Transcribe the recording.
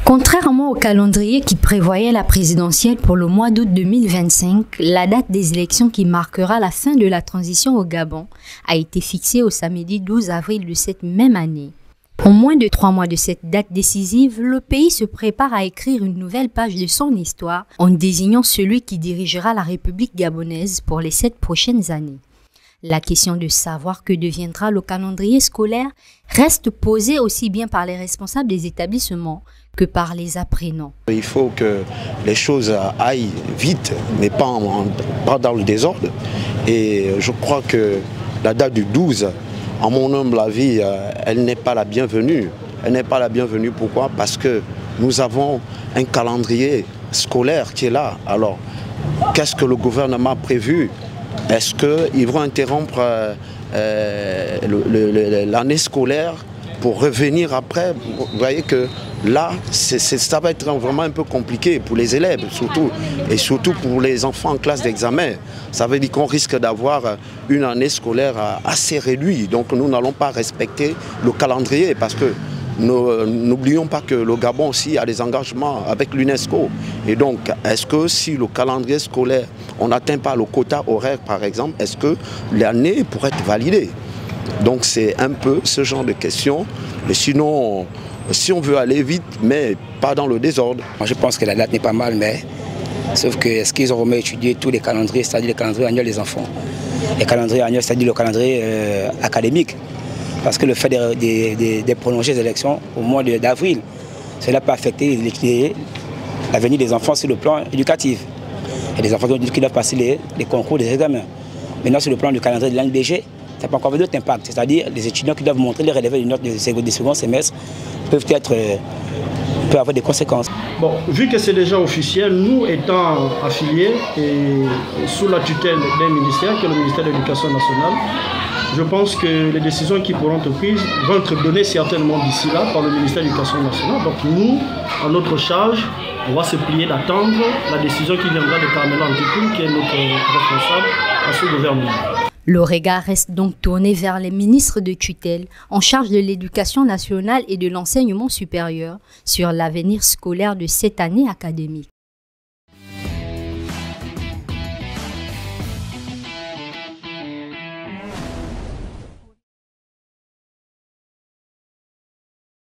Contrairement au calendrier qui prévoyait la présidentielle pour le mois d'août 2025, la date des élections qui marquera la fin de la transition au Gabon a été fixée au samedi 12 avril de cette même année. En moins de 3 mois de cette date décisive, le pays se prépare à écrire une nouvelle page de son histoire en désignant celui qui dirigera la République gabonaise pour les 7 prochaines années. La question de savoir que deviendra le calendrier scolaire reste posée aussi bien par les responsables des établissements que par les apprenants. Il faut que les choses aillent vite, mais pas dans le désordre. Et je crois que la date du 12, à mon humble avis, elle n'est pas la bienvenue. Elle n'est pas la bienvenue, pourquoi? Parce que nous avons un calendrier scolaire qui est là. Alors, qu'est-ce que le gouvernement a prévu? Est-ce qu'ils vont interrompre l'année scolaire pour revenir après? Vous voyez que là, ça va être vraiment un peu compliqué pour les élèves, surtout pour les enfants en classe d'examen. Ça veut dire qu'on risque d'avoir une année scolaire assez réduite. Donc nous n'allons pas respecter le calendrier parce que n'oublions pas que le Gabon aussi a des engagements avec l'UNESCO. Et donc, est-ce que si le calendrier scolaire, on n'atteint pas le quota horaire par exemple, est-ce que l'année pourrait être validée? Donc c'est un peu ce genre de questions. Mais sinon, si on veut aller vite, mais pas dans le désordre. Moi, je pense que la date n'est pas mal, mais sauf que est-ce qu'ils auront étudié tous les calendriers, c'est-à-dire les calendriers annuels des enfants? Les calendriers annuels, c'est-à-dire le calendrier académique. Parce que le fait de prolonger les élections au mois d'avril, cela peut affecter l'avenir des enfants sur le plan éducatif. Il y a des enfants qui doivent passer les concours des examens. Maintenant, sur le plan du calendrier de l'ANBG, ça peut encore avoir d'autres impacts. C'est-à-dire les étudiants qui doivent montrer les relevés d'une note des second semestre peuvent avoir des conséquences. Bon, vu que c'est déjà officiel, nous étant affiliés et sous la tutelle d'un ministère, qui est le ministère de l'Éducation nationale, je pense que les décisions qui pourront être prises vont être données certainement d'ici là par le ministère de l'Éducation nationale. Donc nous, à notre charge, on va se plier d'attendre la décision qui viendra de Carmela Antikoum, qui est notre responsable à ce gouvernement. Le regard reste donc tourné vers les ministres de tutelle en charge de l'éducation nationale et de l'enseignement supérieur sur l'avenir scolaire de cette année académique.